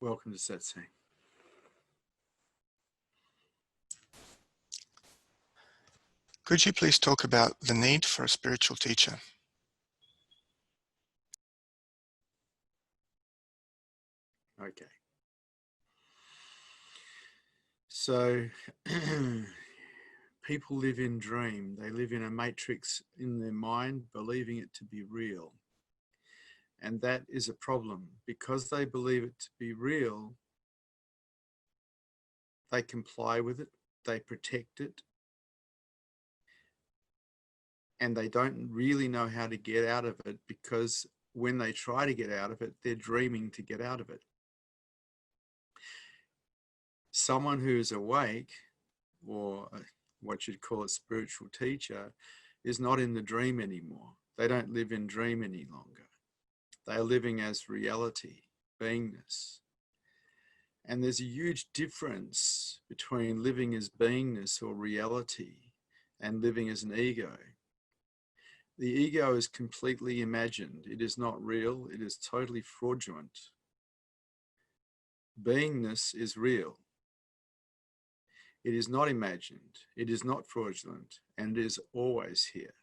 Welcome to Satsang. Could you please talk about the need for a spiritual teacher? Okay. So people live in dream. They live in a matrix in their mind, believing it to be real. And that is a problem. Because they believe it to be real, they comply with it, they protect it, and they don't really know how to get out of it, because when they try to get out of it, they're dreaming to get out of it. Someone who's awake, or what you'd call a spiritual teacher, is not in the dream anymore. They don't live in dream any longer. They are living as reality, beingness. And there's a huge difference between living as beingness or reality and living as an ego. The ego is completely imagined. It is not real. It is totally fraudulent. Beingness is real. It is not imagined. It is not fraudulent, and it is always here.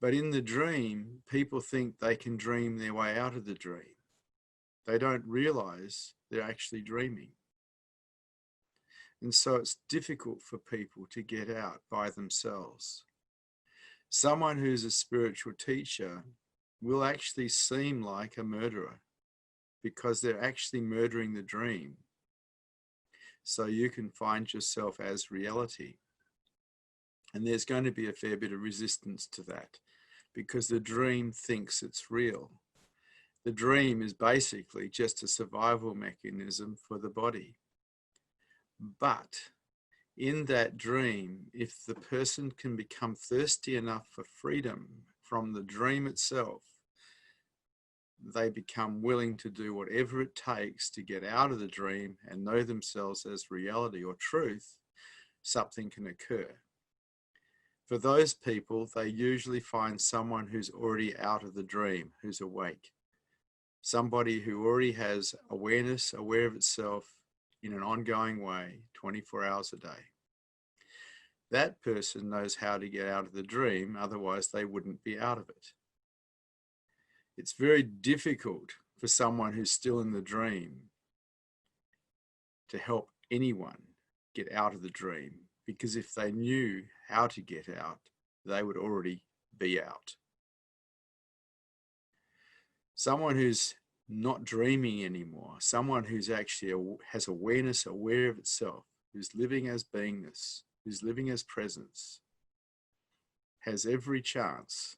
But in the dream, people think they can dream their way out of the dream. They don't realize they're actually dreaming. And so it's difficult for people to get out by themselves. Someone who's a spiritual teacher will actually seem like a murderer because they're actually murdering the dream. So you can find yourself as reality. And there's going to be a fair bit of resistance to that because the dream thinks it's real. The dream is basically just a survival mechanism for the body. But in that dream, if the person can become thirsty enough for freedom from the dream itself, they become willing to do whatever it takes to get out of the dream and know themselves as reality or truth, something can occur. For those people, they usually find someone who's already out of the dream, who's awake. Somebody who already has awareness, aware of itself in an ongoing way, 24 hours a day. That person knows how to get out of the dream, otherwise they wouldn't be out of it. It's very difficult for someone who's still in the dream to help anyone get out of the dream, because if they knew how to get out, they would already be out. Someone who's not dreaming anymore, someone who's actually has awareness, aware of itself, who's living as beingness, who's living as presence, has every chance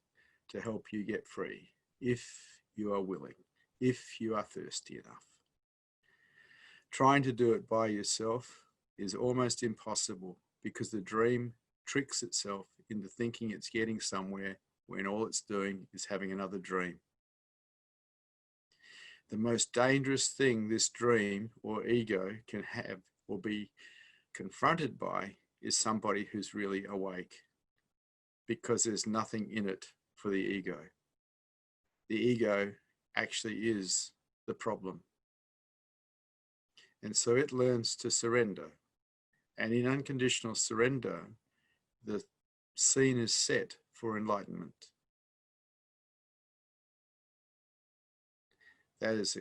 to help you get free if you are willing, if you are thirsty enough. Trying to do it by yourself is almost impossible because the dream tricks itself into thinking it's getting somewhere when all it's doing is having another dream. The most dangerous thing this dream or ego can have or be confronted by is somebody who's really awake, because there's nothing in it for the ego. The ego actually is the problem. And so it learns to surrender. And in unconditional surrender, the scene is set for enlightenment. That is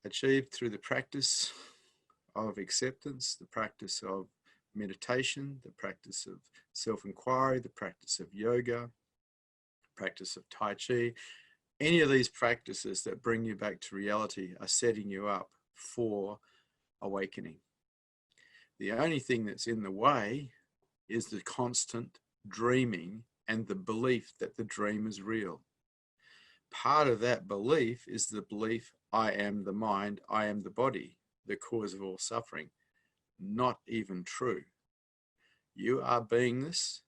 achieved through the practice of acceptance, the practice of meditation, the practice of self-inquiry, the practice of yoga, the practice of Tai Chi. Any of these practices that bring you back to reality are setting you up for awakening. The only thing that's in the way is the constant dreaming and the belief that the dream is real. Part of that belief is the belief, I am the mind, I am the body, the cause of all suffering. Not even true. You are beingness.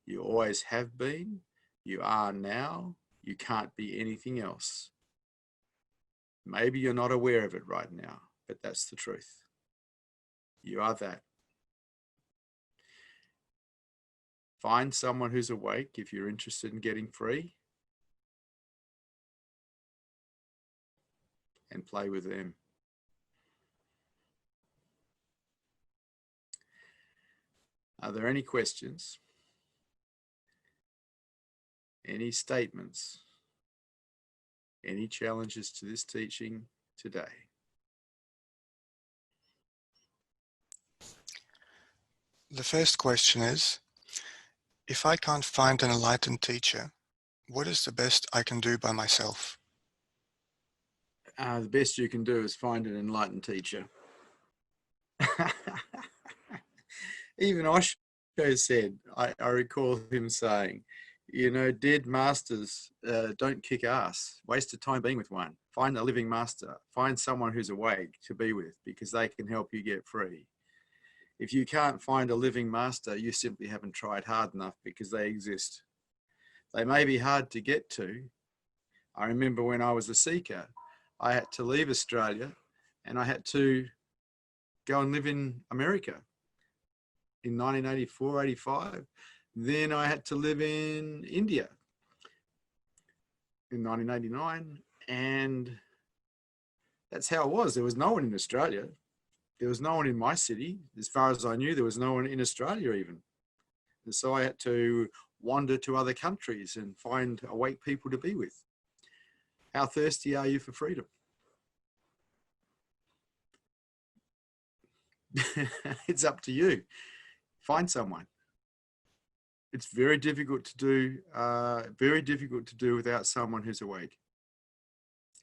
You always have been. You are now. You can't be anything else. Maybe you're not aware of it right now, but that's the truth. You are that. Find someone who's awake if you're interested in getting free. and play with them. Are there any questions? Any statements? Any challenges to this teaching today? The first question is, if I can't find an enlightened teacher, what is the best I can do by myself? The best you can do is find an enlightened teacher. Even Osho said, I recall him saying, you know, dead masters don't kick ass. Waste of time being with one. Find a living master. Find someone who's awake to be with, because they can help you get free. If you can't find a living master, you simply haven't tried hard enough, because they exist. They may be hard to get to. I remember when I was a seeker, I had to leave Australia and I had to go and live in America in 1984, 85. Then I had to live in India in 1989. And that's how it was. There was no one in Australia. There was no one in my city. As far as I knew, there was no one in Australia even. And so I had to wander to other countries and find awake people to be with. How thirsty are you for freedom? It's up to you. Find someone. It's very difficult to do without someone who's awake.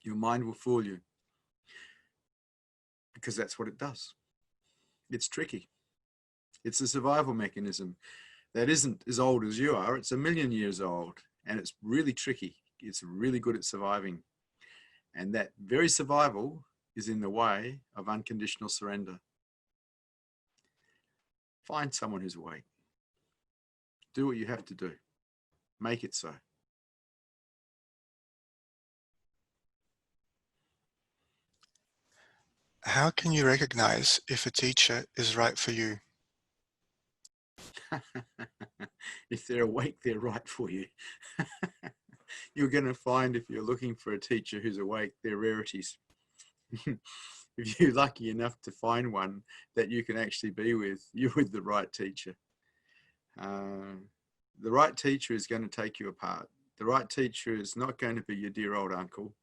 Your mind will fool you, because that's what it does. It's tricky. It's a survival mechanism that isn't as old as you are. It's 1 million years old, and it's really tricky. It's really good at surviving. And that very survival is in the way of unconditional surrender. Find someone who's awake. Do what you have to do. Make it so. How can you recognize if a teacher is right for you? If they're awake, they're right for you. You're going to find, if you're looking for a teacher who's awake, they're rarities. If you're lucky enough to find one that you can actually be with, you're with the right teacher. The right teacher is going to take you apart. The right teacher is not going to be your dear old uncle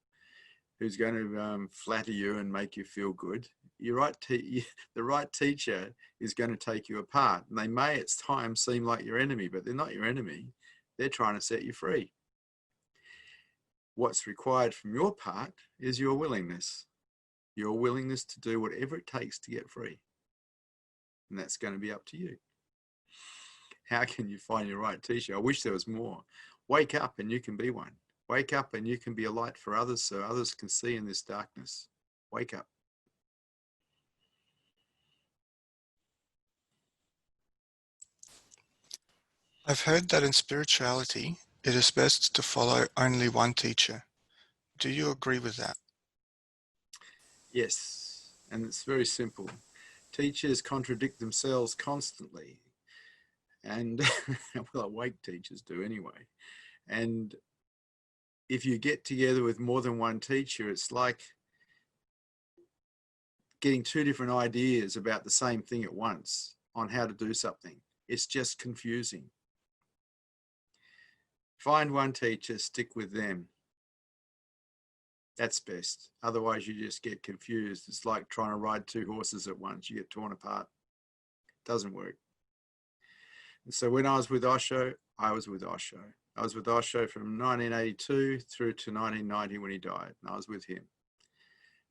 who's going to flatter you and make you feel good. The right teacher is going to take you apart. And they may at times seem like your enemy, but they're not your enemy. They're trying to set you free. What's required from your part is your willingness to do whatever it takes to get free. And that's going to be up to you. How can you find your right teacher? I wish there was more. Wake up and you can be one. Wake up and you can be a light for others, so others can see in this darkness. Wake up. I've heard that in spirituality, it is best to follow only one teacher. Do you agree with that? Yes, and it's very simple. Teachers contradict themselves constantly. And, well, awake teachers do anyway. And if you get together with more than one teacher, it's like getting two different ideas about the same thing at once on how to do something. It's just confusing. Find one teacher, stick with them. That's best. Otherwise, you just get confused. It's like trying to ride two horses at once. You get torn apart. It doesn't work. And so when I was with Osho, I was with Osho. I was with Osho from 1982 through to 1990 when he died, and I was with him.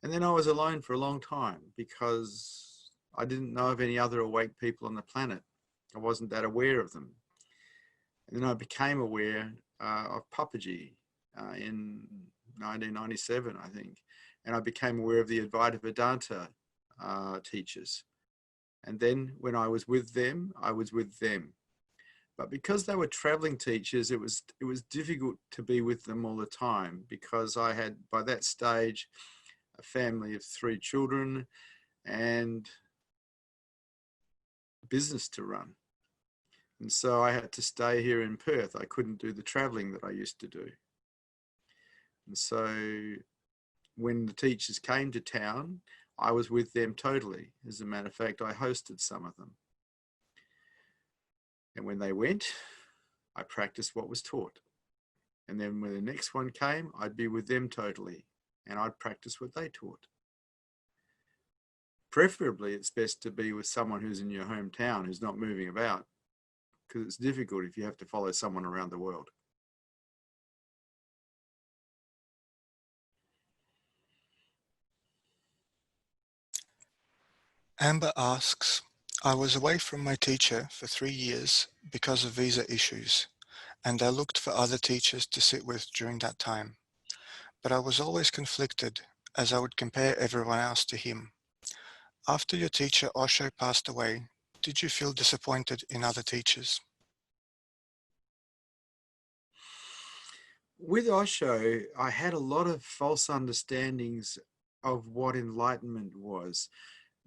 And then I was alone for a long time because I didn't know of any other awake people on the planet. I wasn't that aware of them. And then I became aware of Papaji in 1997, I think. And I became aware of the Advaita Vedanta teachers. And then when I was with them, I was with them. But because they were traveling teachers, it was difficult to be with them all the time, because I had, by that stage, a family of 3 children and business to run. And so I had to stay here in Perth. I couldn't do the traveling that I used to do. And so when the teachers came to town, I was with them totally. As a matter of fact, I hosted some of them. And when they went, I practiced what was taught. And then when the next one came, I'd be with them totally, and I'd practice what they taught. Preferably, it's best to be with someone who's in your hometown, who's not moving about, because it's difficult if you have to follow someone around the world. Amber asks, I was away from my teacher for 3 years because of visa issues, and I looked for other teachers to sit with during that time. But I was always conflicted, as I would compare everyone else to him. After your teacher Osho passed away, did you feel disappointed in other teachers? With Osho, I had a lot of false understandings of what enlightenment was.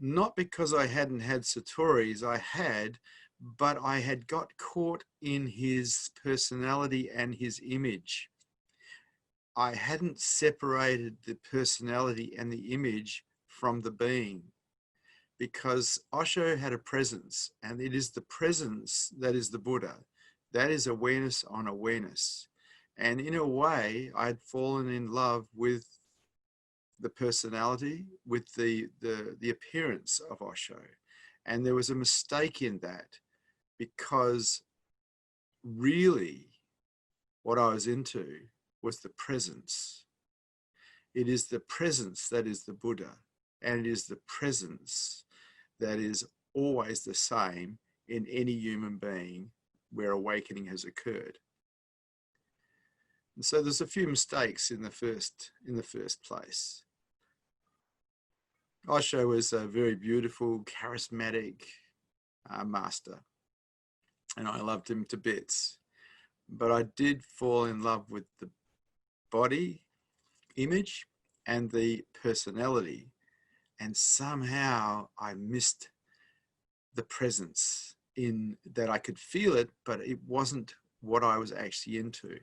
Not because I hadn't had satori's, I had, but I had got caught in his personality and his image. I hadn't separated the personality and the image from the being, because Osho had a presence, and it is the presence that is the Buddha. That is awareness on awareness. And in a way, I'd fallen in love with the personality, with the appearance of Osho. And there was a mistake in that, because really what I was into was the presence. It is the presence that is the Buddha, and it is the presence that is always the same in any human being where awakening has occurred. And so there's a few mistakes in the first place. Osho was a very beautiful, charismatic master, and I loved him to bits. But I did fall in love with the body image and the personality, and somehow I missed the presence, in that I could feel it, but it wasn't what I was actually into.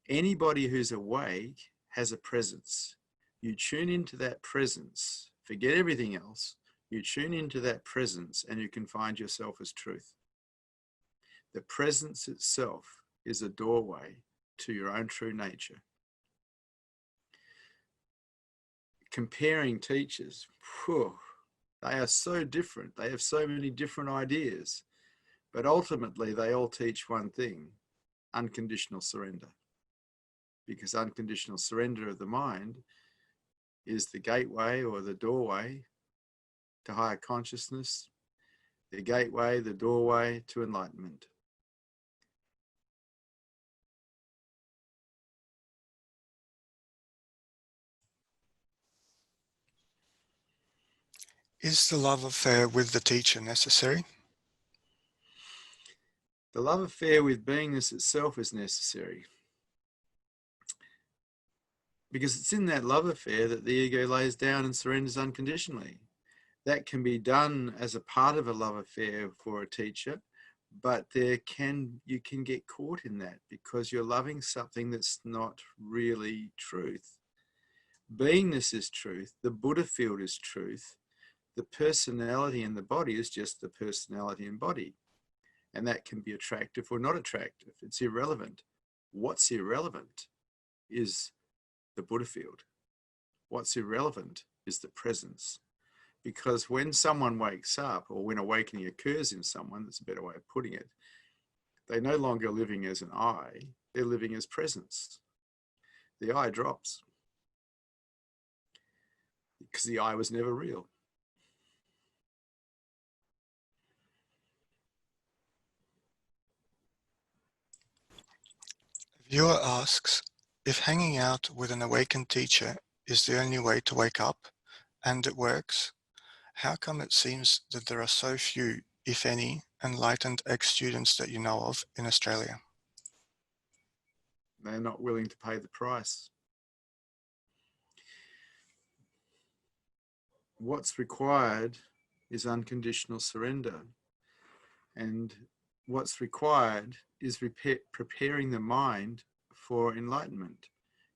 Anybody who's awake has a presence. You tune into that presence, forget everything else, you tune into that presence, and you can find yourself as truth. The presence itself is a doorway to your own true nature. Comparing teachers, whew, they are so different. They have so many different ideas, but ultimately they all teach one thing: unconditional surrender. Because unconditional surrender of the mind is the gateway or the doorway to higher consciousness, the gateway, the doorway to enlightenment. Is the love affair with the teacher necessary? The love affair with beingness itself is necessary, because it's in that love affair that the ego lays down and surrenders unconditionally. That can be done as a part of a love affair for a teacher, but you can get caught in that because you're loving something that's not really truth. Beingness is truth. The Buddha field is truth. The personality in the body is just the personality and body. And that can be attractive or not attractive. It's irrelevant. What's irrelevant is the Buddha field. What's irrelevant is the presence. Because when someone wakes up, or when awakening occurs in someone, that's a better way of putting it, they're no longer living as an I, they're living as presence. The I drops, because the I was never real. Viewer asks, if hanging out with an awakened teacher is the only way to wake up, and it works, how come it seems that there are so few, if any, enlightened ex-students that you know of in Australia? They're not willing to pay the price. What's required is unconditional surrender. And what's required is preparing the mind for enlightenment.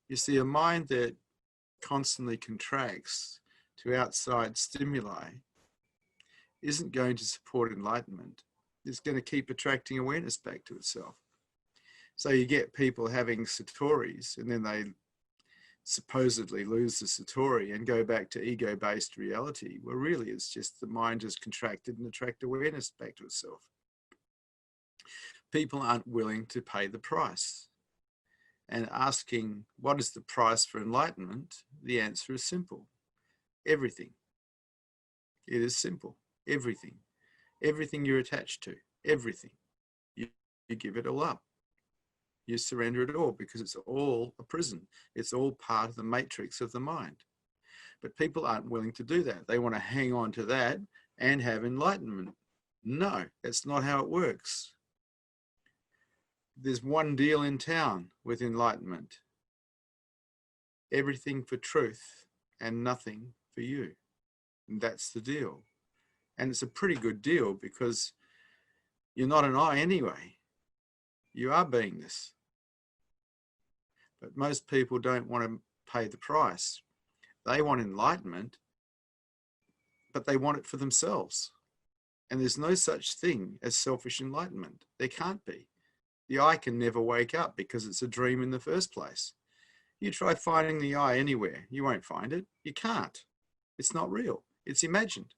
You see, a mind that constantly contracts to outside stimuli isn't going to support enlightenment. It's going to keep attracting awareness back to itself. So you get people having satoris, and then they supposedly lose the satori and go back to ego-based reality, where really it's just the mind has contracted and attract awareness back to itself. People aren't willing to pay the price. And asking, what is the price for enlightenment? The answer is simple. Everything. It is simple. Everything. Everything you're attached to. Everything. You give it all up. You surrender it all, because it's all a prison. It's all part of the matrix of the mind. But people aren't willing to do that. They want to hang on to that and have enlightenment. No, that's not how it works. There's one deal in town with enlightenment. Everything for truth and nothing for you. And that's the deal. And it's a pretty good deal, because you're not an I anyway. You are beingness. But most people don't want to pay the price. They want enlightenment, but they want it for themselves. And there's no such thing as selfish enlightenment. There can't be. The I can never wake up, because it's a dream in the first place. You try finding the I anywhere, you won't find it. You can't. It's not real. It's imagined.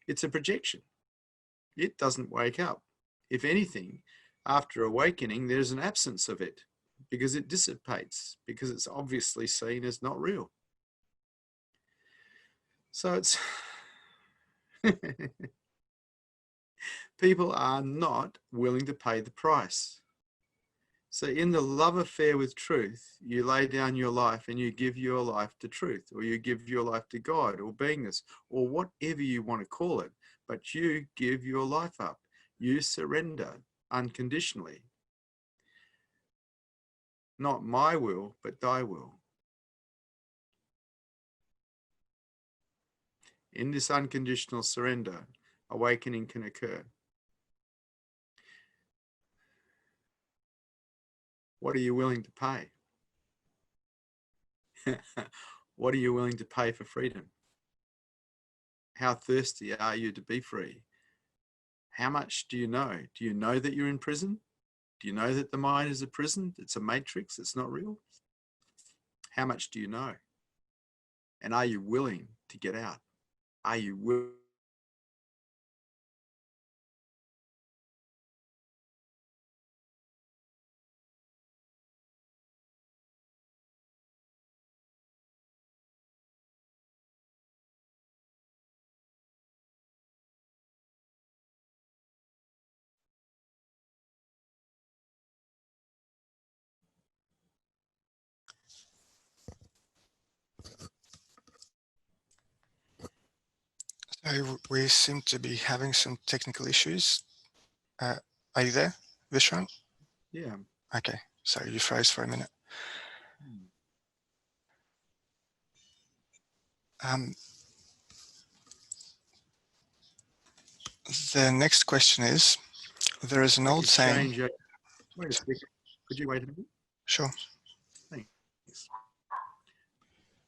It's a projection. It doesn't wake up. If anything, after awakening, there's an absence of it, because it dissipates, because it's obviously seen as not real. So it's people are not willing to pay the price. So in the love affair with truth, you lay down your life and you give your life to truth, or you give your life to God or beingness, or whatever you want to call it, but you give your life up. You surrender unconditionally. Not my will, but thy will. In this unconditional surrender, awakening can occur. What are you willing to pay? What are you willing to pay for freedom? How thirsty are you to be free? How much do you know? Do you know that you're in prison? Do you know that the mind is a prison? It's a matrix. It's not real. How much do you know? And are you willing to get out? Are you willing? So we seem to be having some technical issues. Are you there, Vishrant? Yeah. Okay, so you froze for a minute. The next question is, there is an old saying. Wait a second. Could you wait a minute? Sure. Thanks.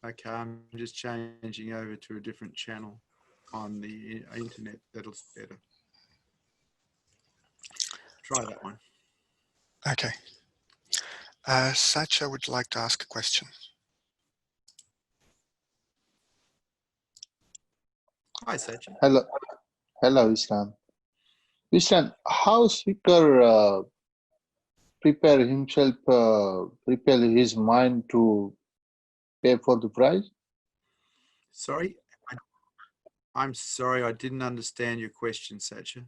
Okay, I'm just changing over to a different channel on the internet. That'll be better. Try that one. Okay. Satya would like to ask a question. Hi, Satya. Hello, Vishrant. Vishrant, how seeker prepare himself, prepare his mind to pay for the price? Sorry, I'm sorry, I didn't understand your question, Satya.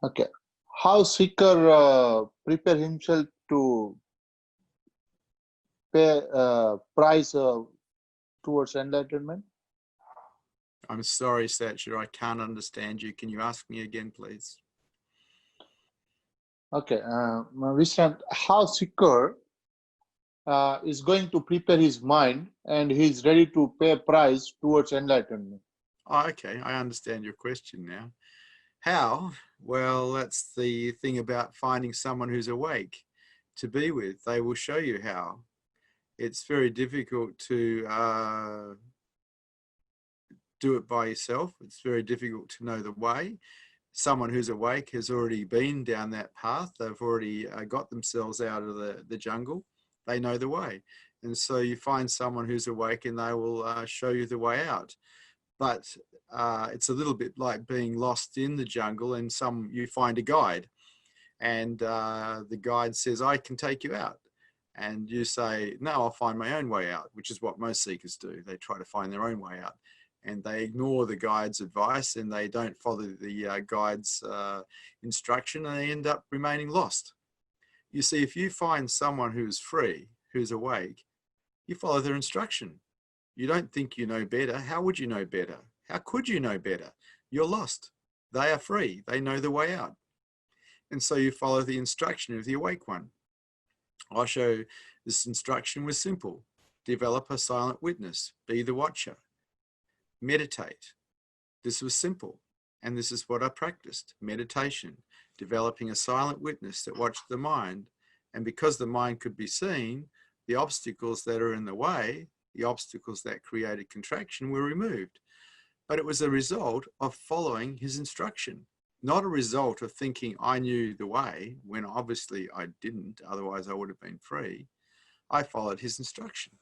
Okay, how seeker prepare himself to pay price towards enlightenment? I'm sorry, Satya, I can't understand you. Can you ask me again, please? Okay, Vishrant, how seeker is going to prepare his mind and he's ready to pay a price towards enlightenment? Oh, okay, I understand your question now. How? Well, that's the thing about finding someone who's awake to be with. They will show you how. It's very difficult to do it by yourself. It's very difficult to know the way. Someone who's awake has already been down that path. They've already got themselves out of the jungle. They know the way. And so you find someone who's awake and they will show you the way out. But it's a little bit like being lost in the jungle, and you find a guide, and the guide says, I can take you out. And you say, no, I'll find my own way out, which is what most seekers do. They try to find their own way out, and they ignore the guide's advice, and they don't follow the guide's instruction, and they end up remaining lost. You see, if you find someone who's free, who's awake, you follow their instruction. You don't think you know better. How would you know better? How could you know better? You're lost. They are free. They know the way out. And so you follow the instruction of the awake one. Osho, this instruction was simple. Develop a silent witness. Be the watcher. Meditate. This was simple. And this is what I practiced. Meditation. Developing a silent witness that watched the mind. And because the mind could be seen, the obstacles that are in the way, the obstacles that created contraction, were removed. But it was a result of following his instruction, not a result of thinking I knew the way, when obviously I didn't, otherwise I would have been free. I followed his instruction.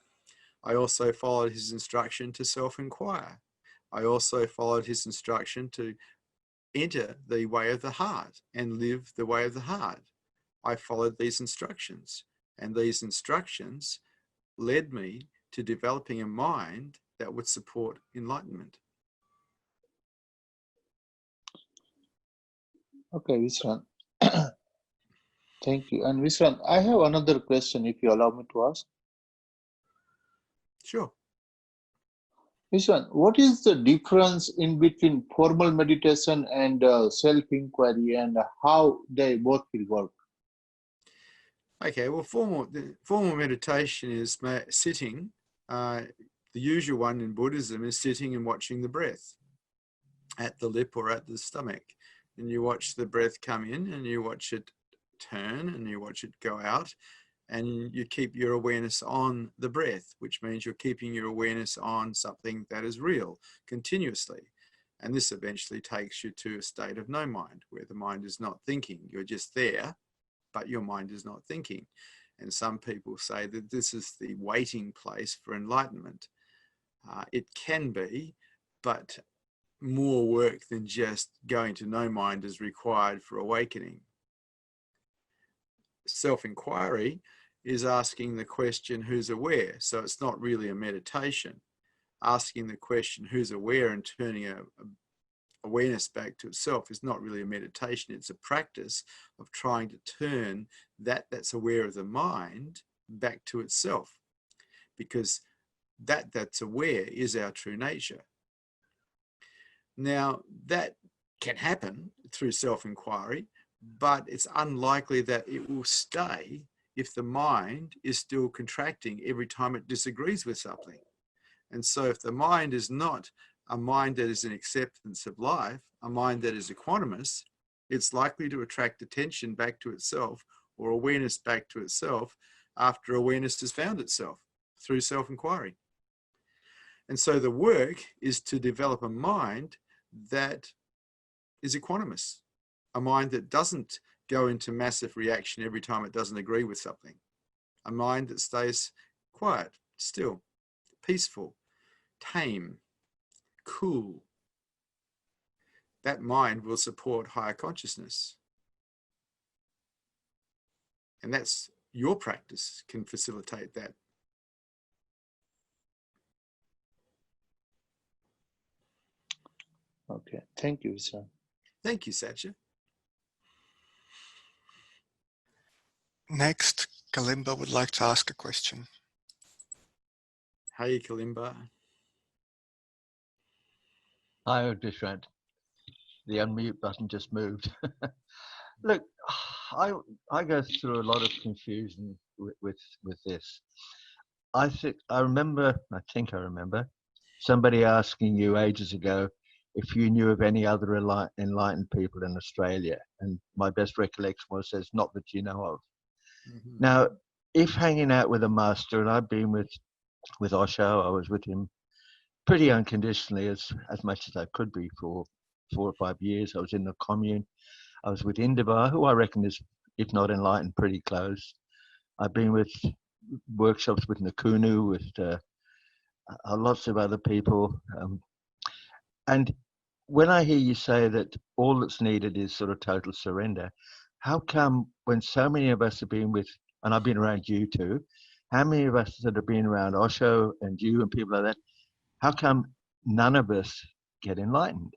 I also followed his instruction to self-inquire. I also followed his instruction to enter the way of the heart and live the way of the heart. I followed these instructions, and these instructions led me to developing a mind that would support enlightenment. Okay, Vishrant. Thank you. And Vishrant, I have another question, if you allow me to ask. Sure. Vishrant, what is the difference in between formal meditation and self-inquiry, and how they both will work? Okay, well, formal meditation is sitting. The usual one in Buddhism is sitting and watching the breath at the lip or at the stomach. And you watch the breath come in, and you watch it turn, and you watch it go out, and you keep your awareness on the breath, which means you're keeping your awareness on something that is real continuously. And this eventually takes you to a state of no mind, where the mind is not thinking. You're just there, but your mind is not thinking. And some people say that this is the waiting place for enlightenment. It can be, but more work than just going to no mind is required for awakening. Self-inquiry is asking the question, who's aware? So it's not really a meditation. Asking the question, who's aware, and turning awareness back to itself is not really a meditation. It's a practice of trying to turn that's aware of the mind back to itself, because that's aware is our true nature. Now, that can happen through self-inquiry, but it's unlikely that it will stay if the mind is still contracting every time it disagrees with something. And so if the mind is not a mind that is in acceptance of life, a mind that is equanimous, it's likely to attract attention back to itself, or awareness back to itself, after awareness has found itself through self-inquiry. And so the work is to develop a mind that is equanimous, a mind that doesn't go into massive reaction every time it doesn't agree with something, a mind that stays quiet, still, peaceful, tame, cool. That mind will support higher consciousness. And that's your practice can facilitate that. Okay, thank you, Vishrant. Thank you, Satya. Next, Kalimba would like to ask a question. Hey, Kalimba. Hi, Vishrant. The unmute button just moved. Look, I go through a lot of confusion with this. I think I remember somebody asking you ages ago if you knew of any other enlightened people in Australia, and my best recollection was, there's not that you know of. Mm-hmm. Now, if hanging out with a master, and I've been with Osho, I was with him pretty unconditionally as much as I could be for 4 or 5 years. I was in the commune. I was with Indabar, who I reckon is, if not enlightened, pretty close. I've been with workshops with Nakunu, with lots of other people. And when I hear you say that all that's needed is sort of total surrender, how come when so many of us have been with, and I've been around you too, how many of us that have been around Osho and you and people like that, how come none of us get enlightened?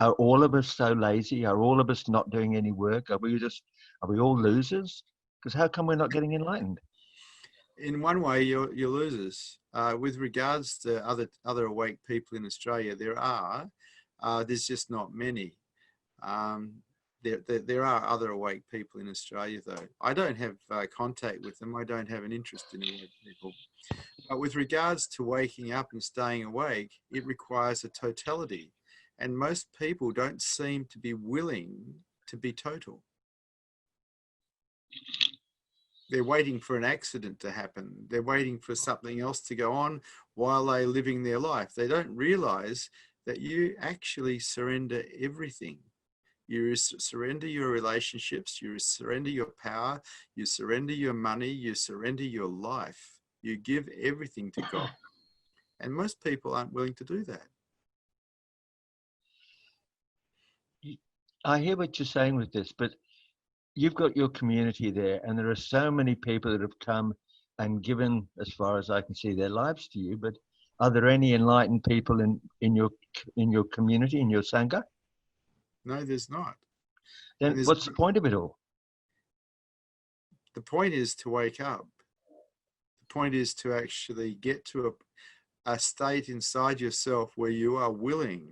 Are all of us so lazy? Are all of us not doing any work? Are we all losers? Because how come we're not getting enlightened? In one way, you're losers. With regards to other awake people in Australia, there's just not many. There are other awake people in Australia, though. I don't have contact with them. I don't have an interest in awake people. But with regards to waking up and staying awake, it requires a totality. And most people don't seem to be willing to be total. They're waiting for an accident to happen. They're waiting for something else to go on while they're living their life. They don't realize that you actually surrender everything. You surrender your relationships, you surrender your power, you surrender your money, you surrender your life. You give everything to God. And most people aren't willing to do that. I hear what you're saying with this, but you've got your community there, and there are so many people that have come and given, as far as I can see, their lives to you. But are there any enlightened people in your community, in your Sangha? No, there's not. Then what's the point of it all? The point is to wake up. The point is to actually get to a state inside yourself where you are willing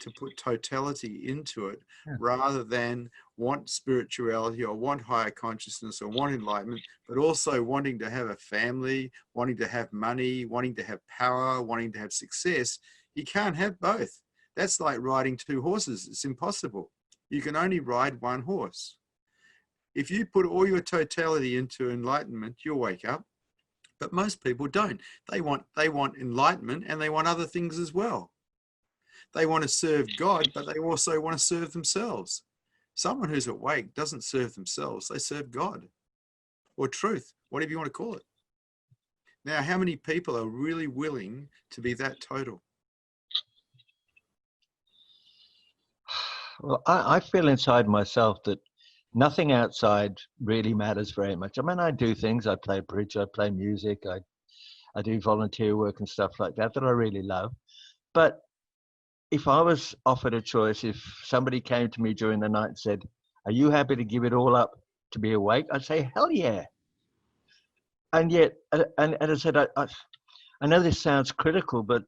to put totality into it, rather than want spirituality or want higher consciousness or want enlightenment, but also wanting to have a family, wanting to have money, wanting to have power, wanting to have success. You can't have both. That's like riding 2 horses. It's impossible. You can only ride 1 horse. If you put all your totality into enlightenment, you'll wake up. But most people don't. They want enlightenment, and they want other things as well. They want to serve God, but they also want to serve themselves. Someone who's awake doesn't serve themselves. They serve God or truth, whatever you want to call it. Now, how many people are really willing to be that total? Well, I feel inside myself that nothing outside really matters very much. I mean, I do things. I play bridge, I play music, I do volunteer work and stuff like that I really love. But if I was offered a choice, if somebody came to me during the night and said, "Are you happy to give it all up to be awake?" I'd say, "Hell yeah." And yet, and I said, I know this sounds critical, but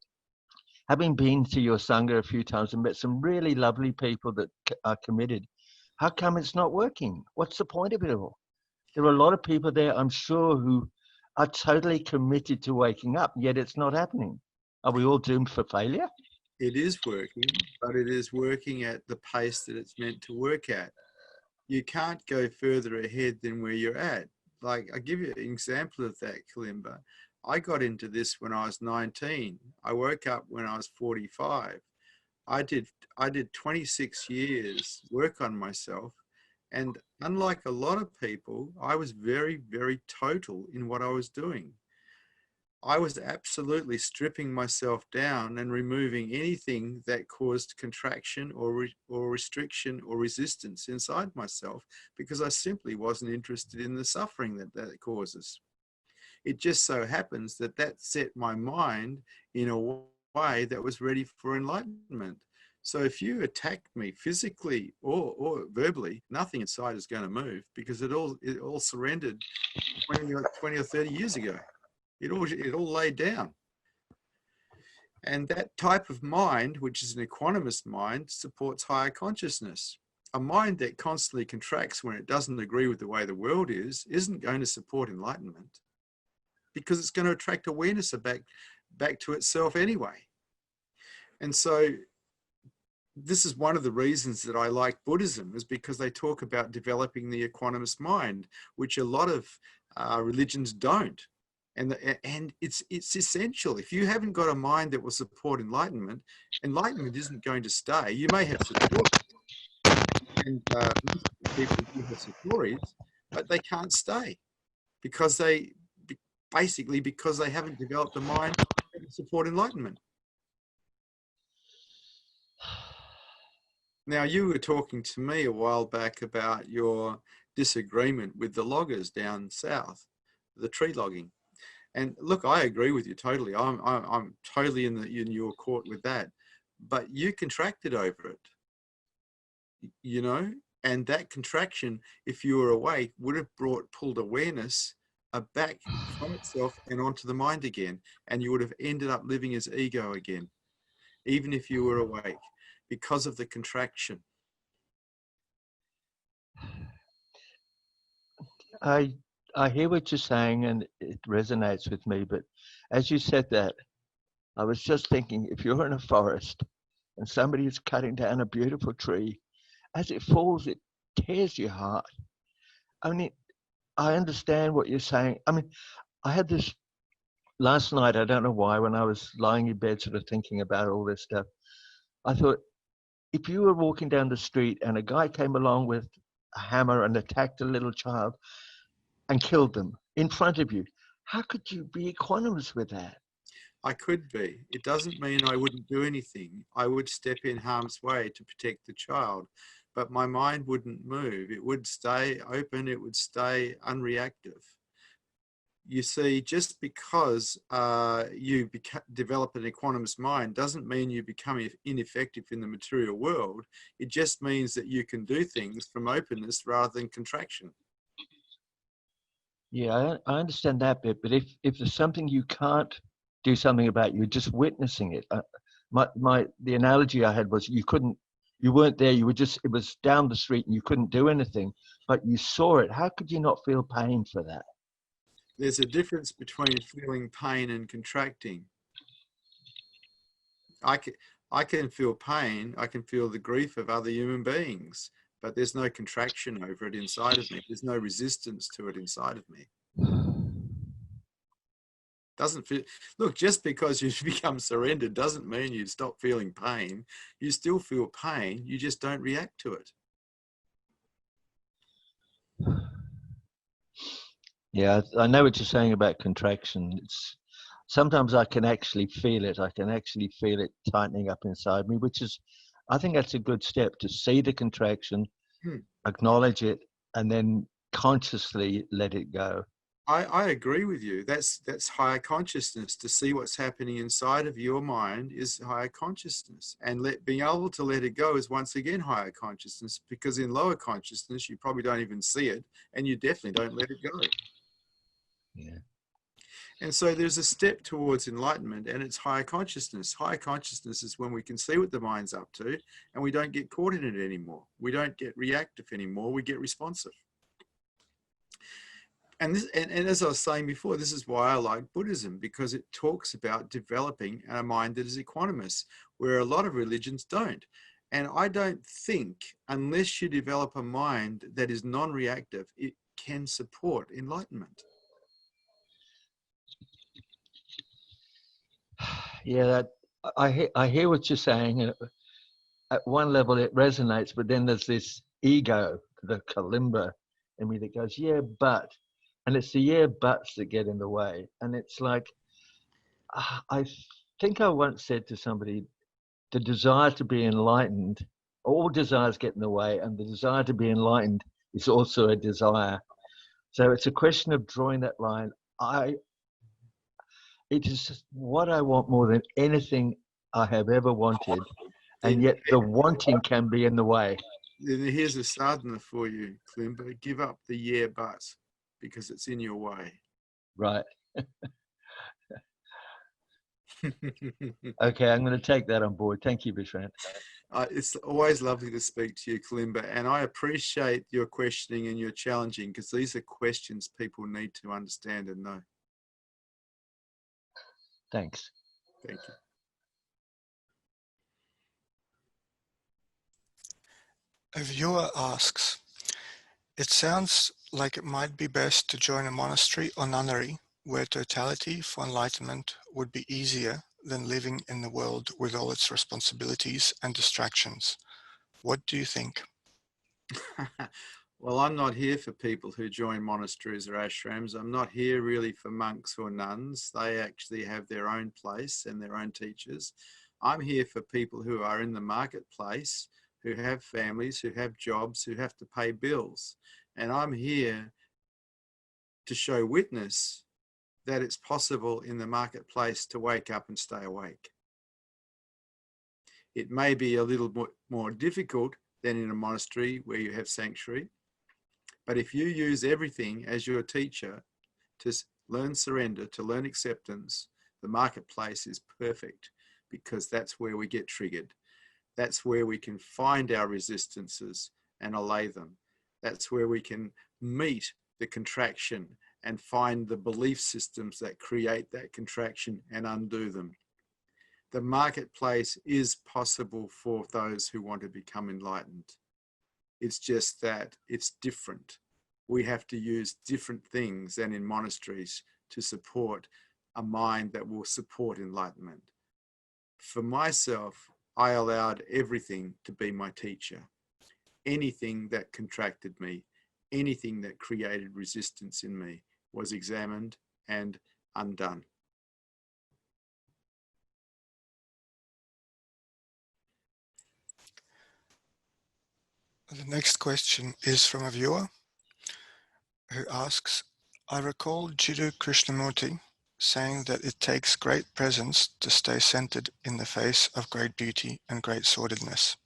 having been to your Sangha a few times and met some really lovely people that are committed, how come it's not working? What's the point of it all? There are a lot of people there, I'm sure, who are totally committed to waking up, yet it's not happening. Are we all doomed for failure? It is working, but it is working at the pace that it's meant to work at. You can't go further ahead than where you're at. Like, I'll give you an example of that, Kalimba. I got into this when I was 19. I woke up when I was 45. I did 26 years work on myself. And unlike a lot of people, I was very, very total in what I was doing. I was absolutely stripping myself down and removing anything that caused contraction or restriction or resistance inside myself, because I simply wasn't interested in the suffering that it causes. It just so happens that set my mind in a way that was ready for enlightenment. So if you attack me physically or verbally, nothing inside is going to move, because it all surrendered 20 or 30 years ago. It all laid down. And that type of mind, which is an equanimous mind, supports higher consciousness. A mind that constantly contracts when it doesn't agree with the way the world is, isn't going to support enlightenment, because it's going to attract awareness back to itself anyway. And so this is one of the reasons that I like Buddhism, is because they talk about developing the equanimous mind, which a lot of religions don't. And it's essential. If you haven't got a mind that will support enlightenment, enlightenment isn't going to stay. You may have support, and most people do have stories, but they can't stay because basically because they haven't developed a mind that will support enlightenment. Now, you were talking to me a while back about your disagreement with the loggers down south, the tree logging. And look, I agree with you totally. I'm totally in your court with that. But you contracted over it, you know, and that contraction, if you were awake, would have pulled awareness back from itself and onto the mind again, and you would have ended up living as ego again, even if you were awake, because of the contraction. I hear what you're saying and it resonates with me, but as you said that, I was just thinking, if you're in a forest and somebody is cutting down a beautiful tree, as it falls, it tears your heart. I mean, I understand what you're saying. I mean, I had this last night, I don't know why, when I was lying in bed sort of thinking about all this stuff, I thought, if you were walking down the street and a guy came along with a hammer and attacked a little child and killed them in front of you, how could you be equanimous with that? I could be. It doesn't mean I wouldn't do anything. I would step in harm's way to protect the child, but my mind wouldn't move. It would stay open. It would stay unreactive. You see, just because you develop an equanimous mind doesn't mean you become ineffective in the material world. It just means that you can do things from openness rather than contraction. Yeah, I understand that bit, but if there's something you can't do something about, you're just witnessing it. The analogy I had was you weren't there, you were just, it was down the street and you couldn't do anything, but you saw it. How could you not feel pain for that? There's a difference between feeling pain and contracting. I can feel pain, I can feel the grief of other human beings, but there's no contraction over it inside of me. There's no resistance to it inside of me. Doesn't feel, look, just because you become surrendered doesn't mean you stop feeling pain. You still feel pain, you just don't react to it. Yeah, I know what you're saying about contraction. Sometimes I can actually feel it. I can actually feel it tightening up inside me, which is, I think that's a good step, to see the contraction, acknowledge it, and then consciously let it go. I agree with you. That's higher consciousness. To see what's happening inside of your mind is higher consciousness, and being able to let it go is once again higher consciousness, because in lower consciousness you probably don't even see it, and you definitely don't let it go. Yeah. And so there's a step towards enlightenment, and it's higher consciousness. Higher consciousness is when we can see what the mind's up to, and we don't get caught in it anymore. We don't get reactive anymore. We get responsive. And as I was saying before, this is why I like Buddhism, because it talks about developing a mind that is equanimous, where a lot of religions don't. And I don't think, unless you develop a mind that is non-reactive, it can support enlightenment. Yeah, I hear what you're saying. At one level it resonates, but then there's this ego, the kalimba in me that goes, yeah, but. And it's the yeah buts that get in the way. And it's like, I think I once said to somebody, the desire to be enlightened, all desires get in the way, and the desire to be enlightened is also a desire. So it's a question of drawing that line. It is what I want more than anything I have ever wanted. And yet the wanting can be in the way. Then here's a sadhana for you, Kalimba. Give up the yeah but, because it's in your way. Right. Okay, I'm going to take that on board. Thank you, Vishrant. It's always lovely to speak to you, Kalimba, and I appreciate your questioning and your challenging, because these are questions people need to understand and know. Thanks. Thank you. A viewer asks, It sounds like it might be best to join a monastery or nunnery where totality for enlightenment would be easier than living in the world with all its responsibilities and distractions. What do you think? Well, I'm not here for people who join monasteries or ashrams. I'm not here really for monks or nuns. They actually have their own place and their own teachers. I'm here for people who are in the marketplace, who have families, who have jobs, who have to pay bills. And I'm here to show witness that it's possible in the marketplace to wake up and stay awake. It may be a little more difficult than in a monastery where you have sanctuary, but if you use everything as your teacher to learn surrender, to learn acceptance, the marketplace is perfect, because that's where we get triggered. That's where we can find our resistances and allay them. That's where we can meet the contraction and find the belief systems that create that contraction and undo them. The marketplace is possible for those who want to become enlightened. It's just that it's different. We have to use different things than in monasteries to support a mind that will support enlightenment. For myself, I allowed everything to be my teacher. Anything that contracted me, anything that created resistance in me was examined and undone. The next question is from a viewer who asks, I recall Jiddu Krishnamurti saying that it takes great presence to stay centered in the face of great beauty and great sordidness.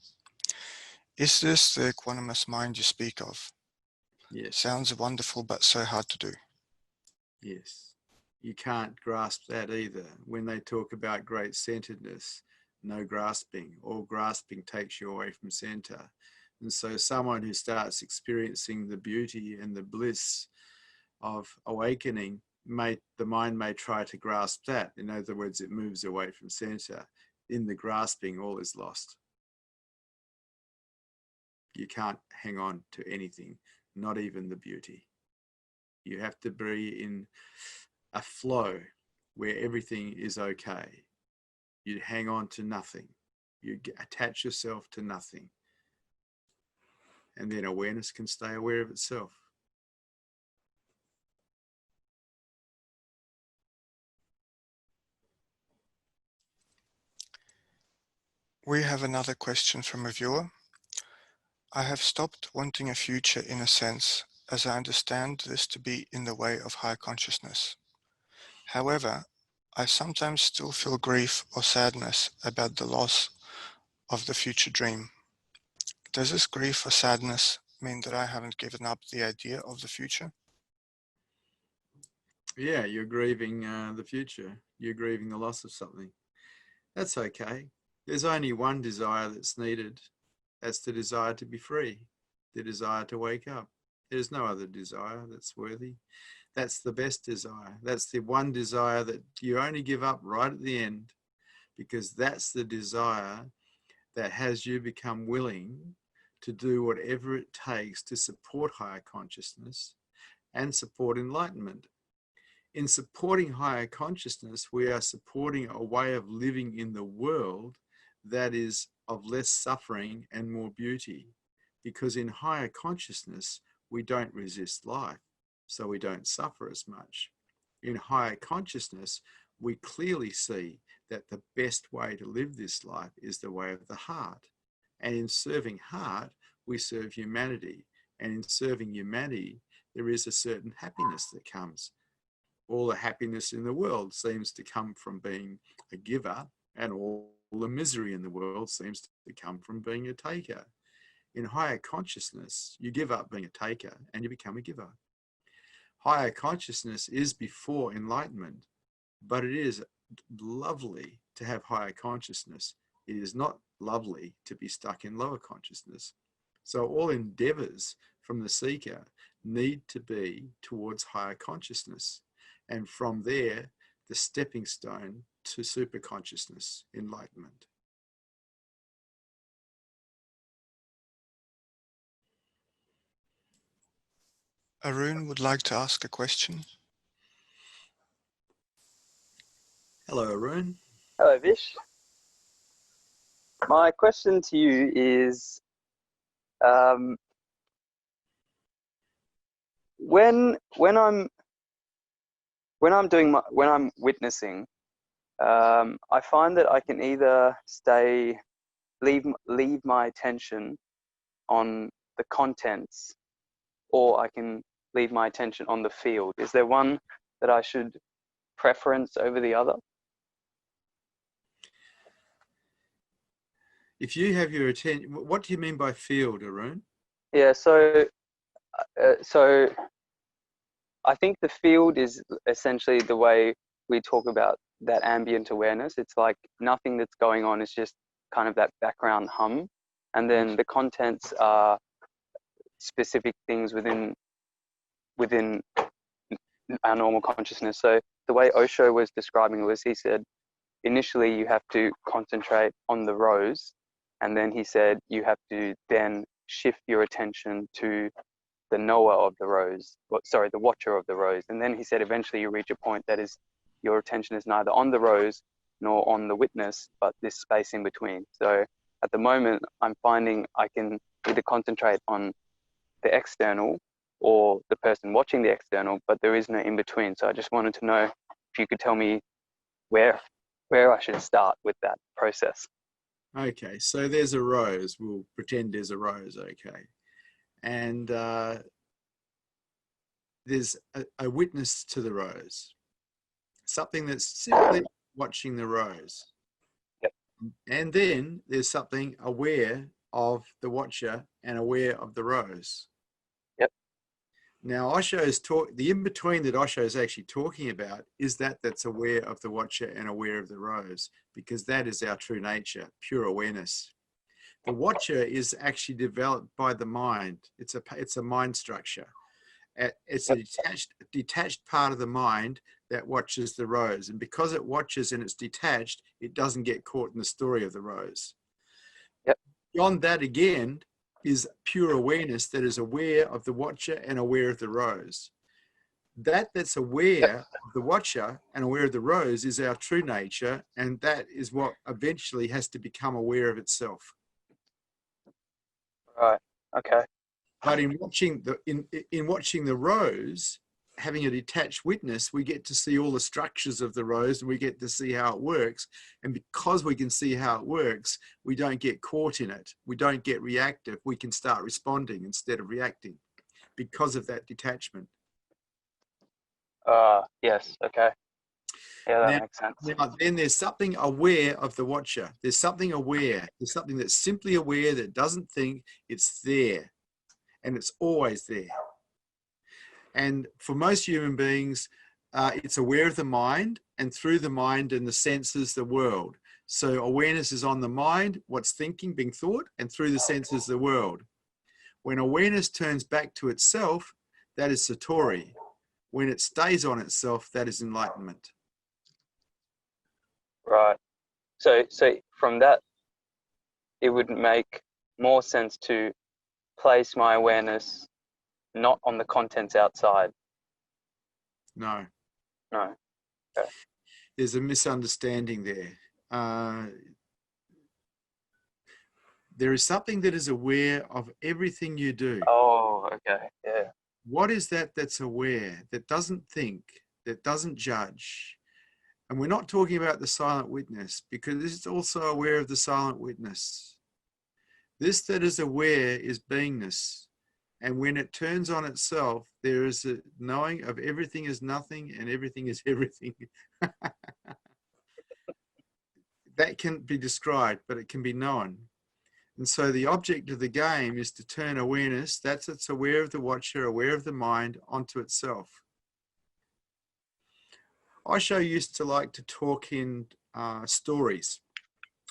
Is this the equanimous mind you speak of? Yes. Sounds wonderful, but so hard to do. Yes. You can't grasp that either. When they talk about great centeredness, no grasping. All grasping takes you away from center. And so someone who starts experiencing the beauty and the bliss of awakening, the mind may try to grasp that. In other words, it moves away from center. In the grasping, all is lost. You can't hang on to anything, not even the beauty. You have to be in a flow where everything is okay. You hang on to nothing. You attach yourself to nothing. And then awareness can stay aware of itself. We have another question from a viewer. I have stopped wanting a future in a sense, as I understand this to be in the way of higher consciousness. However, I sometimes still feel grief or sadness about the loss of the future dream. Does this grief or sadness mean that I haven't given up the idea of the future? Yeah, you're grieving the future. You're grieving the loss of something. That's okay. There's only one desire that's needed. That's the desire to be free, the desire to wake up. There's no other desire that's worthy. That's the best desire. That's the one desire that you only give up right at the end, because that's the desire that has you become willing to do whatever it takes to support higher consciousness and support enlightenment. In supporting higher consciousness, we are supporting a way of living in the world that is of less suffering and more beauty. Because in higher consciousness, we don't resist life, so we don't suffer as much. In higher consciousness, we clearly see that the best way to live this life is the way of the heart. And in serving heart, we serve humanity. And in serving humanity, there is a certain happiness that comes. All the happiness in the world seems to come from being a giver, and all the misery in the world seems to come from being a taker. In higher consciousness, you give up being a taker and you become a giver. Higher consciousness is before enlightenment, but it is lovely to have higher consciousness. It is not lovely to be stuck in lower consciousness. So all endeavors from the seeker need to be towards higher consciousness. And from there, the stepping stone to super consciousness, enlightenment. Arun would like to ask a question. Hello, Arun. Hello, Vish. My question to you is, when I'm witnessing, I find that I can either leave my attention on the contents, or I can leave my attention on the field. Is there one that I should preference over the other? If you have your attention, what do you mean by field, Arun? Yeah, so I think the field is essentially the way we talk about that ambient awareness. It's like nothing that's going on, is just kind of that background hum. And then the contents are specific things within our normal consciousness. So the way Osho was describing it was, he said, initially you have to concentrate on the rose, and then he said you have to then shift your attention to the knower of the rose, the watcher of the rose. And then he said eventually you reach a point that is your attention is neither on the rose nor on the witness, but this space in between. So at the moment, I'm finding I can either concentrate on the external or the person watching the external, but there is no in between. So I just wanted to know if you could tell me where I should start with that process. Okay, so there's a rose. We'll pretend there's a rose, okay. And there's a witness to the rose, something that's simply watching the rose. Yep. And then there's something aware of the watcher and aware of the rose. Yep. Now, the in-between that Osho is actually talking about is that's aware of the watcher and aware of the rose, because that is our true nature, pure awareness. The watcher is actually developed by the mind. It's a mind structure. It's a detached part of the mind that watches the rose. And because it watches and it's detached, it doesn't get caught in the story of the rose. Yep. Beyond that again is pure awareness that is aware of the watcher and aware of the rose. That's aware of the watcher and aware of the rose is our true nature, and that is what eventually has to become aware of itself. Right. Okay. But in watching the rose, having a detached witness, we get to see all the structures of the rose, and we get to see how it works. And because we can see how it works, we don't get caught in it. We don't get reactive. We can start responding instead of reacting because of that detachment. Yes. Okay. Yeah, that makes sense. Now, then there's something aware of the watcher. There's something aware. There's something that's simply aware, that doesn't think. It's there. And it's always there. And for most human beings, it's aware of the mind, and through the mind and the senses, the world. So awareness is on the mind, what's thinking, being thought, and through the senses, the world. When awareness turns back to itself, that is Satori. When it stays on itself, that is enlightenment. Right. So from that, it would make more sense to place my awareness not on the contents outside. No. No. Okay. There's a misunderstanding there. There is something that is aware of everything you do. Oh, okay. Yeah. What is that's aware, that doesn't think, that doesn't judge? And we're not talking about the silent witness, because this is also aware of the silent witness. This that is aware is beingness. And when it turns on itself, there is a knowing of everything is nothing and everything is everything. That can be described, but it can be known. And so the object of the game is to turn awareness, it's aware of the watcher, aware of the mind, onto itself. Osho used to like to talk in stories.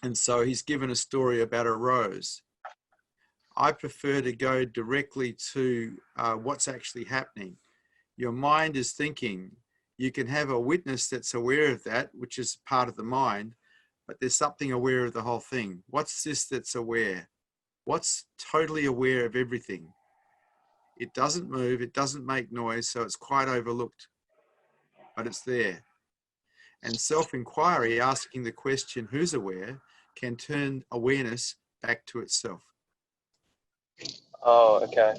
And so he's given a story about a rose. I prefer to go directly to what's actually happening. Your mind is thinking. You can have a witness that's aware of that, which is part of the mind, but there's something aware of the whole thing. What's this that's aware? What's totally aware of everything? It doesn't move, it doesn't make noise, so it's quite overlooked, but it's there. And self-inquiry, asking the question, who's aware, can turn awareness back to itself. Oh, okay.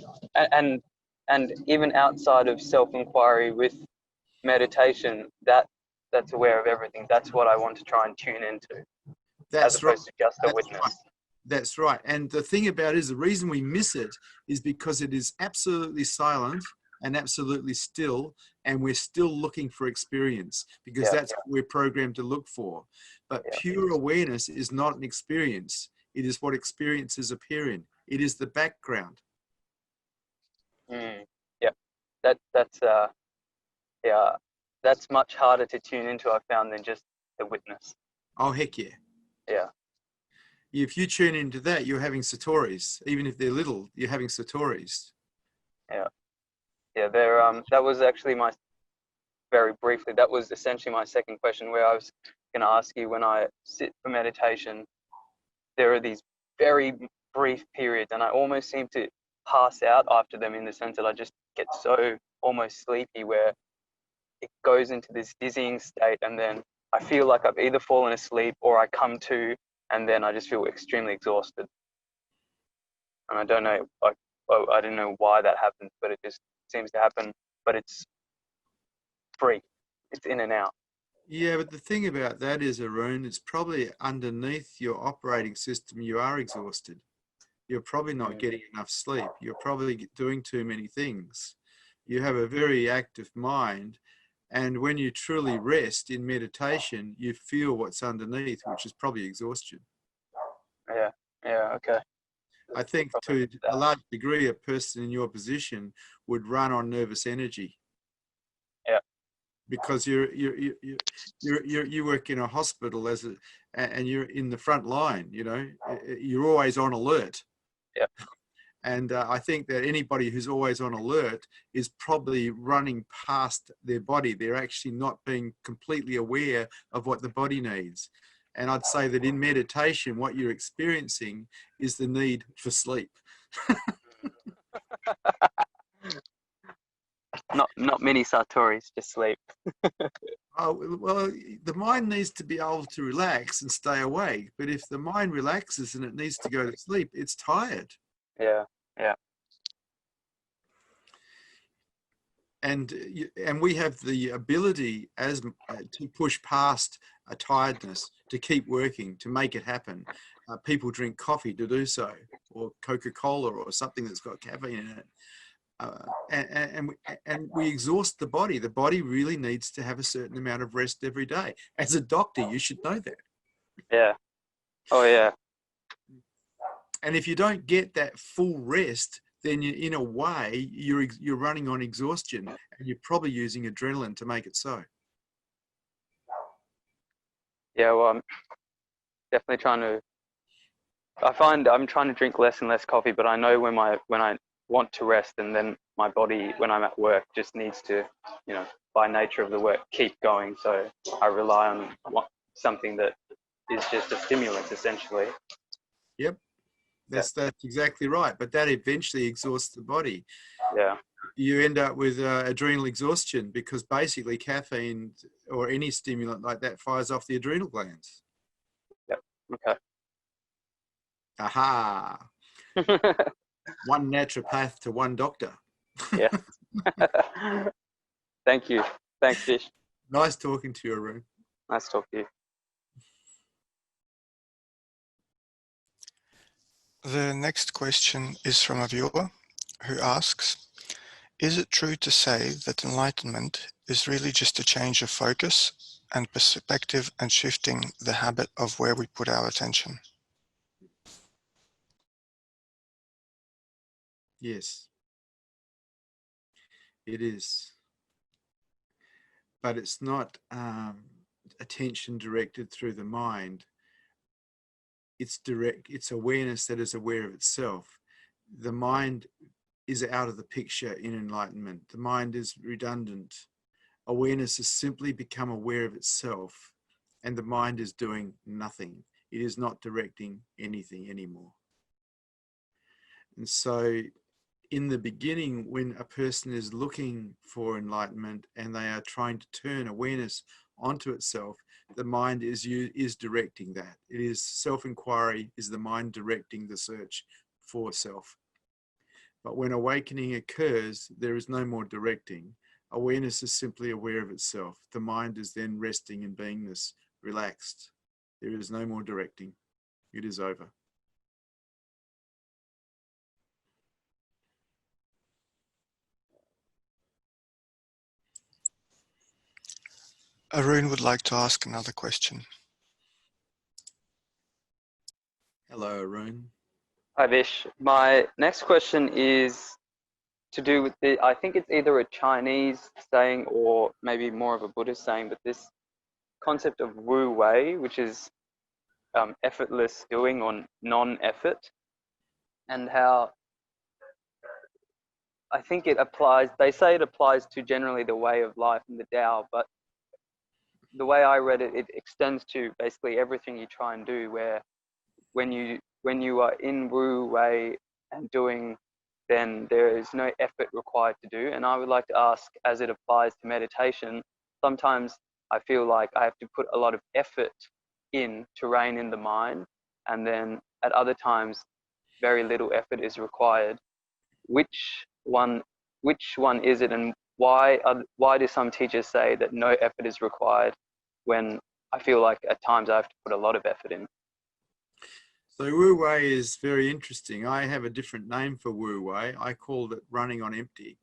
And even outside of self-inquiry with meditation, that's aware of everything. That's what I want to try and tune into, as opposed to just a witness. Right. That's right. And the thing about it is, the reason we miss it is because it is absolutely silent and absolutely still, and we're still looking for experience, because that's what we're programmed to look for. But pure awareness is not an experience. It is what experiences appear in. It is the background. Yeah, that's much harder to tune into, I found, than just the witness. Oh, heck yeah. Yeah. If you tune into that, you're having satoris. Even if they're little, you're having satoris. Yeah. That was actually very briefly, that was essentially my second question, where I was going to ask you, when I sit for meditation, there are these very brief periods, and I almost seem to pass out after them, in the sense that I just get so almost sleepy, where it goes into this dizzying state, and then I feel like I've either fallen asleep or I come to, and then I just feel extremely exhausted. And I don't know, I don't know why that happens, but it just seems to happen. But it's free. It's in and out. Yeah, but the thing about that is, Arun, it's probably underneath your operating system, you are exhausted. You're probably not getting enough sleep. You're probably doing too many things. You have a very active mind. And when you truly rest in meditation, you feel what's underneath, which is probably exhaustion. Yeah, okay. I think to a large degree, a person in your position would run on nervous energy. Yeah. Because you work in a hospital and you're in the front line. You know, you're always on alert. Yeah. And I think that anybody who's always on alert is probably running past their body. They're actually not being completely aware of what the body needs. And I'd say that in meditation, what you're experiencing is the need for sleep. Not many satoris, just sleep. Oh, well, the mind needs to be able to relax and stay awake. But if the mind relaxes and it needs to go to sleep, it's tired. Yeah. And we have the ability to push past a tiredness, to keep working, to make it happen. People drink coffee to do so, or Coca-Cola, or something that's got caffeine in it. And we exhaust the body. The body really needs to have a certain amount of rest every day. As a doctor, you should know that. Yeah. Oh, yeah. And if you don't get that full rest, then in a way, you're running on exhaustion, and you're probably using adrenaline to make it so. Yeah, well, I'm definitely I find I'm trying to drink less and less coffee, but I know when I want to rest, and then my body, when I'm at work, just needs to, by nature of the work, keep going. So I rely on something that is just a stimulant, essentially. Yep. That's exactly right. But that eventually exhausts the body. Yeah. You end up with adrenal exhaustion, because basically caffeine or any stimulant like that fires off the adrenal glands. Yep. Okay. Aha. One naturopath to one doctor. Yeah. Thank you. Thanks, Fish. Nice talking to you, Arun. Nice to talk to you. The next question is from a viewer who asks, is it true to say that enlightenment is really just a change of focus and perspective, and shifting the habit of where we put our attention? Yes, it is. But it's not attention directed through the mind. It's awareness that is aware of itself. The mind is out of the picture in enlightenment. The mind is redundant. Awareness has simply become aware of itself, and the mind is doing nothing. It is not directing anything anymore. And so in the beginning, when a person is looking for enlightenment and they are trying to turn awareness onto itself, the mind is directing that. It is self-inquiry, is the mind directing the search for self. But when awakening occurs, there is no more directing. Awareness is simply aware of itself. The mind is then resting in beingness, relaxed. There is no more directing. It is over. Arun would like to ask another question. Hello, Arun. Hi, Vish. My next question is to do with I think it's either a Chinese saying or maybe more of a Buddhist saying, but this concept of Wu Wei, which is effortless doing or non-effort, and how I think it applies, they say it applies to generally the way of life and the Tao, but the way I read it, it extends to basically everything you try and do, where when you are in Wu Wei and doing, then there is no effort required to do. And I would like to ask, as it applies to meditation, sometimes I feel like I have to put a lot of effort in to rein in the mind, and then at other times very little effort is required. Which one is it, and why do some teachers say that no effort is required when I feel like at times I have to put a lot of effort in? So Wu Wei is very interesting. I have a different name for Wu Wei. I called it running on empty.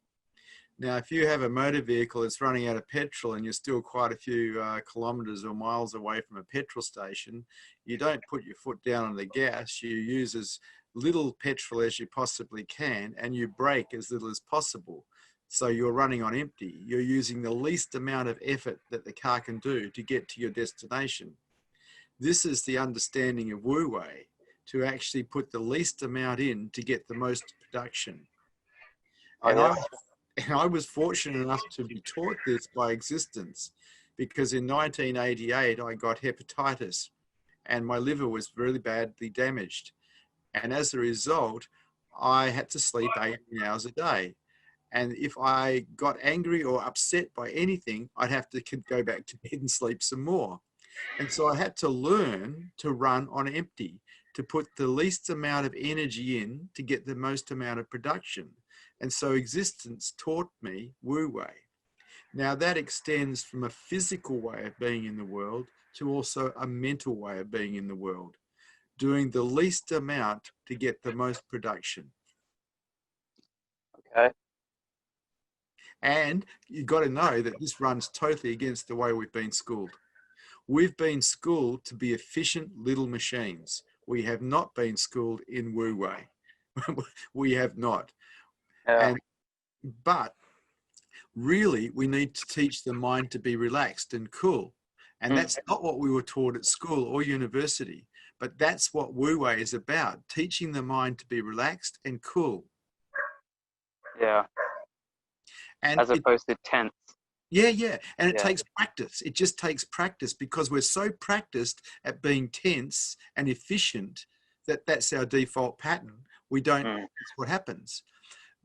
Now, if you have a motor vehicle that's running out of petrol and you're still quite a few kilometers or miles away from a petrol station, you don't put your foot down on the gas. You use as little petrol as you possibly can, and you brake as little as possible. So you're running on empty. You're using the least amount of effort that the car can do to get to your destination. This is the understanding of Wu Wei, to actually put the least amount in to get the most production. And I was fortunate enough to be taught this by existence, because in 1988 I got hepatitis and my liver was really badly damaged. And as a result, I had to sleep 18 hours a day. And if I got angry or upset by anything, I'd have to go back to bed and sleep some more. And so I had to learn to run on empty, to put the least amount of energy in to get the most amount of production. And so existence taught me Wu Wei. Now that extends from a physical way of being in the world to also a mental way of being in the world, doing the least amount to get the most production. Okay. And you've got to know that this runs totally against the way we've been schooled. We've been schooled to be efficient little machines. We have not been schooled in Wu Wei. We have not. Yeah. But really, we need to teach the mind to be relaxed and cool. And that's not what we were taught at school or university. But that's what Wu Wei is about, teaching the mind to be relaxed and cool. Yeah. And as opposed to tense. Yeah. And it takes practice. It just takes practice, because we're so practiced at being tense and efficient that that's our default pattern. We don't, that's what happens.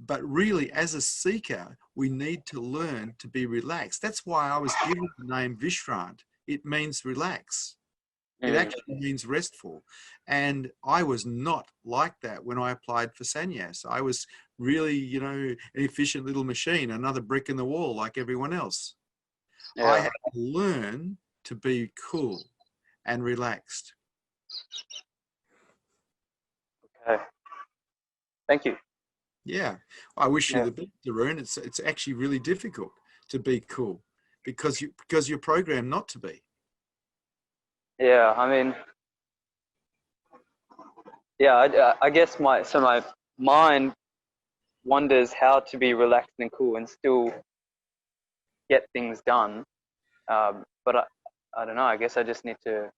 But really, as a seeker, we need to learn to be relaxed. That's why I was given the name Vishrant. It means relax. It actually means restful. And I was not like that when I applied for sannyas. I was really, an efficient little machine, another brick in the wall like everyone else. I had to learn to be cool and relaxed. Okay. Thank you. Yeah. I wish you the best, Arun. It's actually really difficult to be cool because you're programmed not to be. Yeah, I mean, I guess my mind wonders how to be relaxed and cool and still get things done. But I don't know, I guess I just need to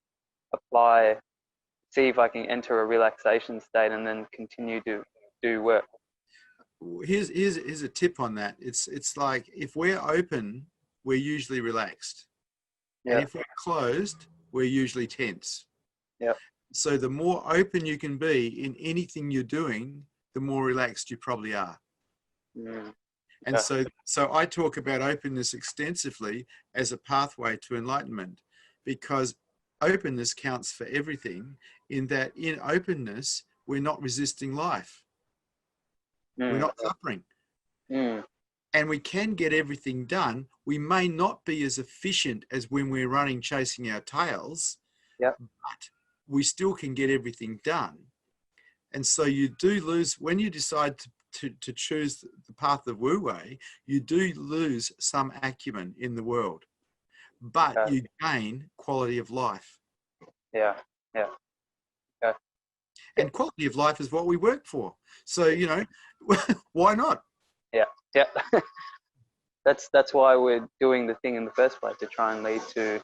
see if I can enter a relaxation state and then continue to do work. Here's a tip on that. It's like, if we're open, we're usually relaxed. Yeah. And if we're closed, we're usually tense. Yeah. So the more open you can be in anything you're doing, the more relaxed you probably are. Mm. And Yeah. so I talk about openness extensively as a pathway to enlightenment, because openness counts for everything, in that in openness, we're not resisting life. We're Mm. not suffering. Mm. And we can get everything done. We may not be as efficient as when we're running, chasing our tails, Yep. but we still can get everything done. And so you do lose, when you decide to choose the path of Wu Wei, you do lose some acumen in the world, but Okay. you gain quality of life. Yeah. Yeah. Okay. And quality of life is what we work for. So, you know, why not? Yeah. Yeah. That's why we're doing the thing in the first place, to try and lead to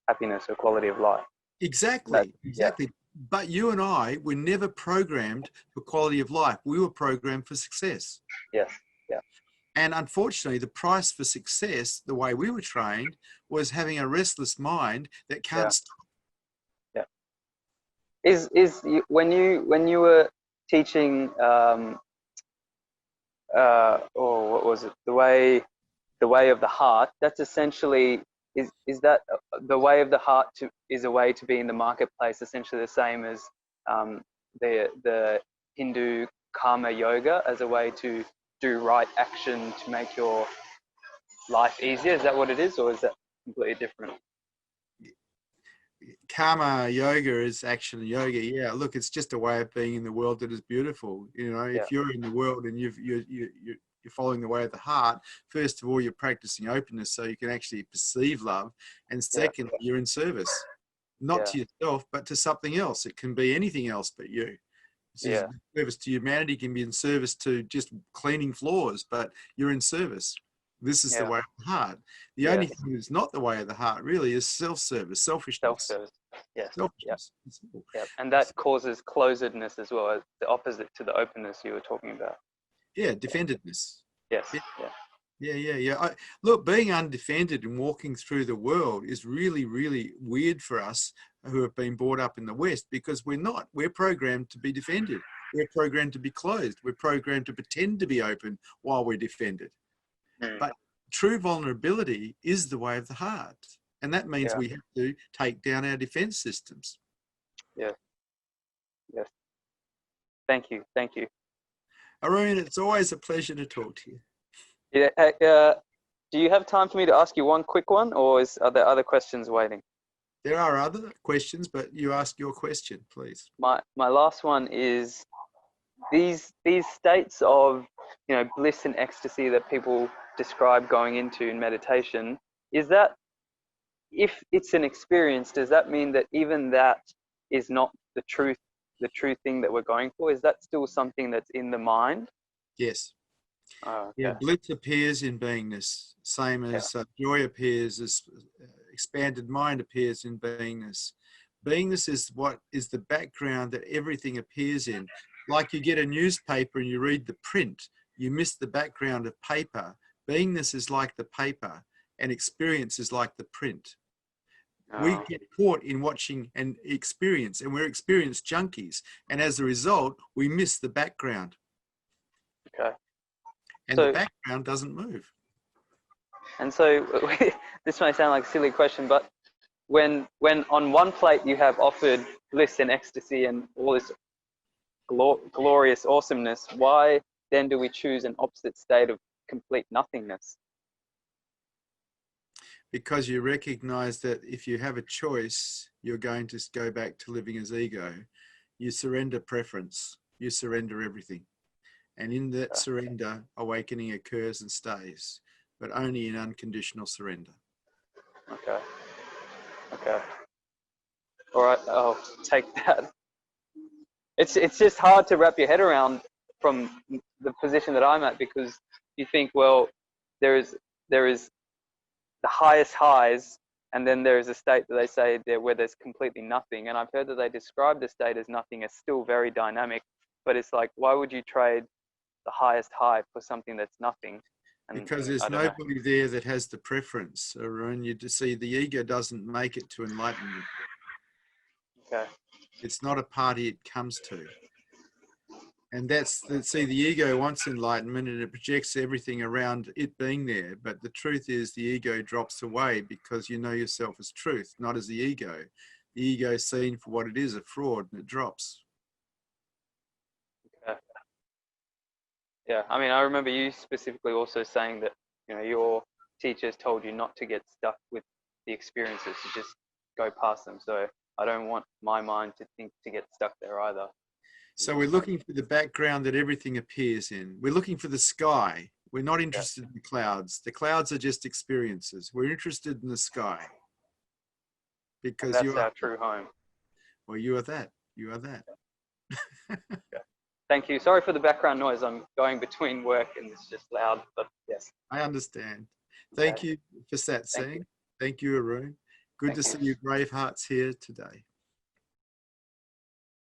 happiness or quality of life. Exactly, Yeah. exactly. But you and I were never programmed for quality of life. We were programmed for success. Yes. Yeah. And unfortunately, the price for success, the way we were trained, was having a restless mind that can't Yeah. stop. Yeah. When you were teaching or what was it, the way of the heart, that's essentially, is that the way of the heart is a way to be in the marketplace, essentially the same as the Hindu karma yoga, as a way to do right action to make your life easier? Is that what it is, or is that completely different? Karma yoga is actually yoga. Yeah, look, it's just a way of being in the world that is beautiful. You know, Yeah. if you're in the world and you're following the way of the heart, first of all, you're practicing openness so you can actually perceive love. And secondly, you're in service, not to yourself, but to something else. It can be anything else but you. Yeah. Service to humanity can be in service to just cleaning floors, but you're in service. This is the way of the heart. The only thing that's not the way of the heart really is self-service, selfishness. Self-service. Yes. Selfishness. Yeah. And that causes closedness as well, as the opposite to the openness you were talking about. Yeah, defendedness. Yes. Yeah. Yeah. Look, being undefended and walking through the world is really, really weird for us who have been brought up in the West, because we're not. We're programmed to be defended. We're programmed to be closed. We're programmed to pretend to be open while we're defended. But true vulnerability is the way of the heart. And that means we have to take down our defense systems. Yes. Yes. Thank you. Arun, it's always a pleasure to talk to you. Yeah. Do you have time for me to ask you one quick one, or are there other questions waiting? There are other questions, but you ask your question, please. My last one is, these states of, you know, bliss and ecstasy that people describe going into in meditation, is that, if it's an experience, does that mean that even that is not the true thing that we're going for? Is that still something that's in the mind? Yes. Okay. Yeah, bliss appears in beingness, same as joy appears, as expanded mind appears in beingness. Beingness is what is the background that everything appears in. Like you get a newspaper and you read the print, you miss the background of paper. Beingness is like the paper, and experience is like the print. We get caught in watching and experience, and we're experience junkies. And as a result, we miss the background. Okay. And the background doesn't move. And so this may sound like a silly question, but when on one plate you have offered bliss and ecstasy and all this glorious awesomeness, why then do we choose an opposite state of complete nothingness? Because you recognize that if you have a choice, you're going to go back to living as ego. You surrender preference, you surrender everything. And in that surrender, awakening occurs and stays, but only in unconditional surrender. Okay. All right, I'll take that. It's just hard to wrap your head around from the position that I'm at, because you think, well, there is the highest highs, and then there is a state that they say there where there's completely nothing. And I've heard that they describe the state as nothing as still very dynamic, but it's like, why would you trade the highest high for something that's nothing? And because there's nobody there that has the preference, Arun. You see, the ego doesn't make it to enlightenment. Okay. It's not a party it comes to. And see, the ego wants enlightenment and it projects everything around it being there. But the truth is the ego drops away because you know yourself as truth, not as the ego. The ego is seen for what it is, a fraud, and it drops. Okay. Yeah, I mean, I remember you specifically also saying that, you know, your teachers told you not to get stuck with the experiences, to just go past them. So I don't want my mind to get stuck there either. So we're looking for the background that everything appears in. We're looking for the sky. We're not interested in the clouds. The clouds are just experiences. We're interested in the sky. Because that's our true home. Well, you are that. You are that. Thank you. Sorry for the background noise. I'm going between work and it's just loud, but yes. I understand. Thank you for that saying. Thank you, Arun. Good to see you brave hearts here today.